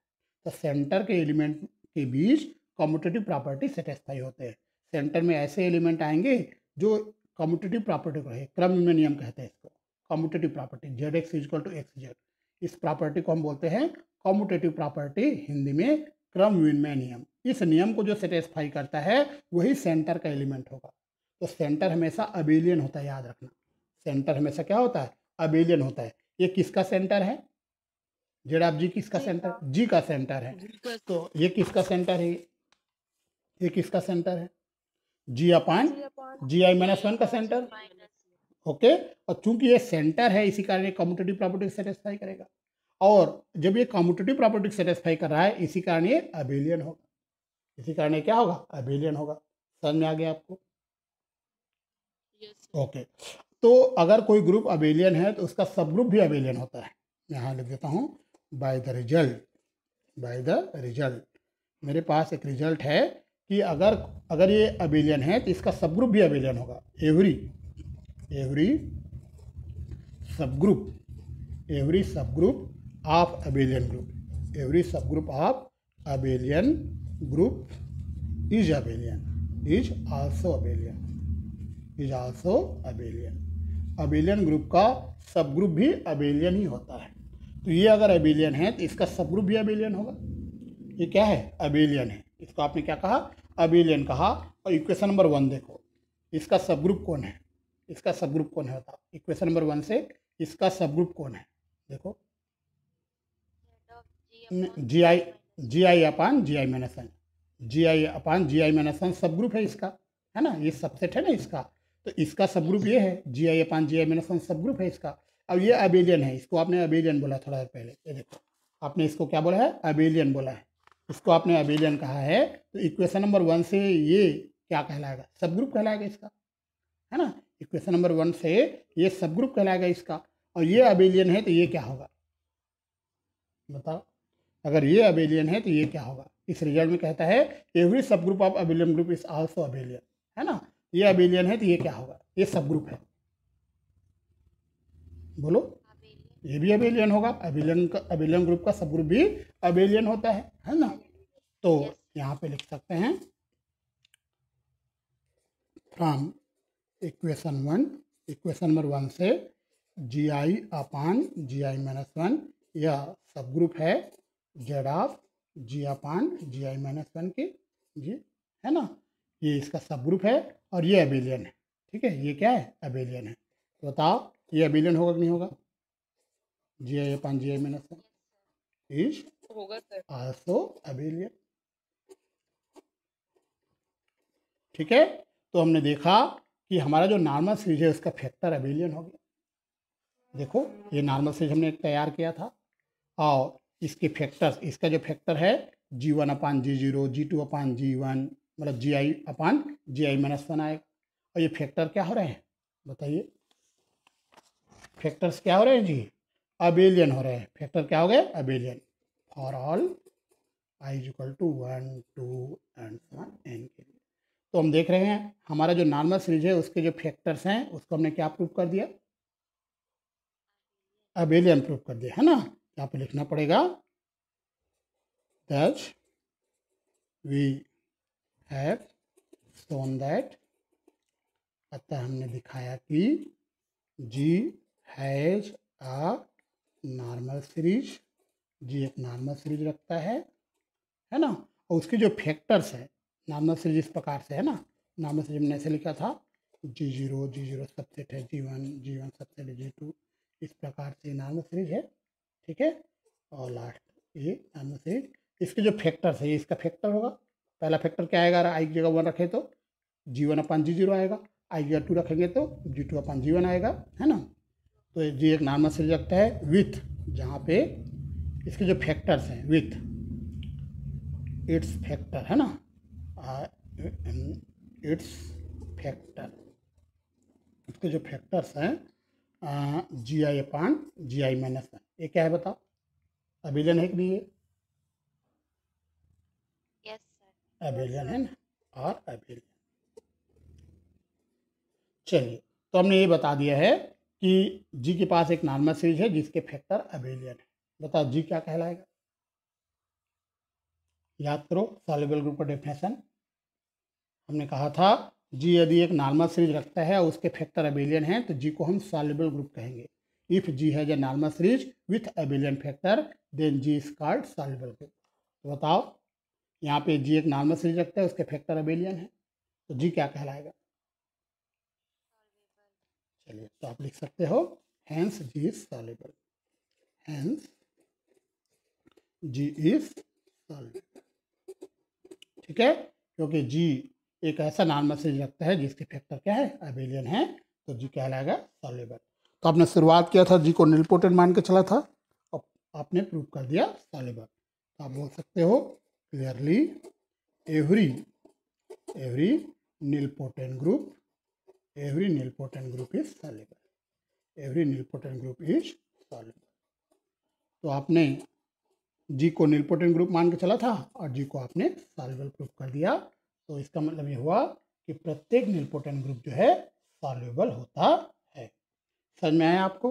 तो सेंटर के एलिमेंट के बीच कॉम्यूटेटिव प्रॉपर्टी सेटिस्फाई होते हैं, सेंटर में ऐसे एलिमेंट आएंगे जो कॉम्यूटेटिव प्रॉपर्टी को है, क्रमविनिमय नियम कहते हैं इसको, commutative property Z X equal to x Z, इस प्रॉपर्टी को हम बोलते हैं कॉम्यूटेटिव प्रॉपर्टी, हिंदी में क्रमविनिमय नियम। इस नियम को जो सेटिस्फाई करता है वही सेंटर का एलिमेंट होगा। तो सेंटर हमेशा अबेलियन होता है, याद रखना, सेंटर हमेशा क्या होता है, अबेलियन होता है। ये किसका सेंटर है, जेड ऑफ जी किसका सेंटर, जी का सेंटर है, तो ये किसका सेंटर है, ये किसका सेंटर है, जी upon G i minus one का सेंटर, ओके, और चूंकि ये सेंटर है इसी कारण ये कम्यूटेटिव प्रॉपर्टी सेटिस्फाई करेगा, और जब ये कम्यूटेटिव प्रॉपर्टी सेटिस्फाई कर रहा है इसी कारण ये अबेलियन होगा, इसी कारण ये क्या होगा, अबेलियन होगा। समझ में आ गया आपको, ओके। तो अगर कोई ग्रुप अबेलियन है तो उसका सब ग्रुप भी अबेलियन होता है, यहाँ लिख देता हूँ, by the result, by the result, मेरे पास एक रिजल्ट है कि अगर अगर ये अबेलियन है तो इसका सब ग्रुप भी अबेलियन होगा, every subgroup of abelian group, every subgroup of abelian group is abelian, is also abelian, is also abelian, abelian group का सब ग्रुप भी अबेलियन ही होता है। तो ये अगर अबेलियन है तो इसका सब ग्रुप भी अबेलियन होगा, ये क्या है, अबेलियन है, इसको आपने क्या कहा, अबेलियन कहा। और इक्वेशन नंबर 1 देखो, इसका सब ग्रुप कौन है, इसका सब ग्रुप कौन है बताओ, इक्वेशन नंबर 1 से इसका सब ग्रुप कौन है, देखो जी i upon G i minus one, ji i upon G i minus one सब ग्रुप है इसका, है ना, ये सबसेट है ना इसका, तो इसका सब ग्रुप ये है, जी i upon G i minus one सब ग्रुप है इसका। अब ये अबेलियन है, इसको आपने अबेलियन बोला थोड़ा देर पहले, ये देखो आपने इसको क्या बोला है, अबेलियन बोला है, इसको आपने अबेलियन कहा है, तो इक्वेशन नंबर 1 से ये क्या कहलाएगा, सब ग्रुप कहलाएगा इसका, है ना, इक्वेशन नंबर 1 से ये सब ग्रुप कहलाएगा इसका, और ये अबेलियन है तो ये क्या होगा बताओ, अगर ये अबेलियन है तो ये क्या होगा, इस रिजल्ट में कहता है every subgroup of abelian group is also abelian, है ना, ये अबेलियन है तो ये क्या होगा, ये सब ग्रुप है, बोलो, ये भी अबेलियन होगा, अबेलियन ग्रुप का सब ग्रुप भी अबेलियन होता है ना। तो यहाँ पे लिख सकते हैं फ्रॉम इक्वेशन 1, इक्वेशन नंबर 1 से जी i upon G i minus one यह सब ग्रुप है Z of G upon G i minus one की, जी है ना, ये इसका सब ग्रुप है और ये अबेलियन है, ठीक है, ये क्या है, अबेलियन है। तो बताओ ये अबेलियन होगा कि नहीं होगा, G i upon G i minus one is also abelian, ठीक है। तो हमने देखा कि हमारा जो नॉर्मल सीरीज है उसका फैक्टर अबेलियन हो गया, देखो ये नॉर्मल सीरीज हमने एक तैयार किया था, और इसके फैक्टर्स, इसका जो फैक्टर है G1 अपान G0, G2 अपान G1, मतलब जी i upon G i minus one आएगा, और ये फैक्टर क्या हो रहे हैं बताइए, फैक्टर्स क्या हो रहे हैं जी, अबेलियन हो रहे हैं। फैक्टर क्या हो गए, abelian. For all i is equal to 1 2 and n के लिए। तो हम देख रहे हैं हमारा जो नॉर्मल सीरीज है उसके जो फैक्टर्स हैं उसको हमने क्या प्रूव कर दिया, अबेलियन प्रूव कर दिया, है ना। यहाँ पे लिखना पड़ेगा that we have shown that, अतः हमने दिखाया कि G has a normal series, G एक नॉर्मल सीरीज रखता है ना। और उसके जो फैक्टर्स है नॉर्मल सीरीज इस प्रकार से है ना, नॉर्मल सीरीज हमने ऐसे लिखा था G0 सबसेट है G1 सबसेट है G2, इस प्रकार से नॉर्मल सीरीज है, ठीक है। और लास्ट ये नॉर्मल सीरीज, इसके जो फैक्टर्स है ये इसका फैक्टर होगा। पहला फैक्टर क्या आएगा, आई की जगह 1 रखे तो G1 अपन G0 आएगा, आई की जगह 2 रखेंगे तो G2 अपन G1 आएगा, है ना। तो ये एक नॉर्मल सीरीज रखता है विथ, जहाँ पे इसके जो फैक्टर्स हैं विथ इट्स फैक्टर, है ना, इट्स फैक्टर, इसके जो फैक्टर्स हैं Gi/Gi-1, ये क्या है बताओ, अबेलियन है कि नहीं है, यस सर। अबेलियन है ना, और अबेलियन। चलिए, तो हमने ये बता दिया है कि जी के पास एक नॉर्मल सीरीज है जिसके फैक्टर अबेलियन है। बताओ जी क्या कहलाएगा, याद करो सॉल्युबल ग्रुप का डेफिनेशन। हमने कहा था जी यदि एक नॉर्मल सीरीज रखता है और उसके फैक्टर अबेलियन है तो जी को हम सॉल्युबल ग्रुप कहेंगे। If G has a normal series with abelian factor then G is called soluble group. तो बताओ यहाँ पे जी एक नॉर्मल सीरीज रखता है उसके फैक्टर अबेलियन है तो जी क्या कहलाएगा। चलिए, तो आप लिख सकते हो hence G is soluble, hence G is soluble, ठीक है। क्योंकि जी एक ऐसा नॉर्मल सीरीज रखता है जिसके फैक्टर क्या है, अबेलियन है, तो जी कहलाएगा सॉल्युबल। तो आपने शुरुआत किया था जी को निलपोटेंट मान के चला था, अब आपने प्रूव कर दिया सॉल्युबल। तो आप बोल सकते हो clearly every nilpotent group is soluble, every nilpotent group is soluble. तो आपने जी को निलपोटेंट ग्रुप मान के चला था और जी को आपने सॉल्युबल प्रूव कर दिया। तो इसका मतलब ये हुआ कि प्रत्येक निलपोटेंट ग्रुप जो है सॉल्युबल होता है। समझ में आया आपको।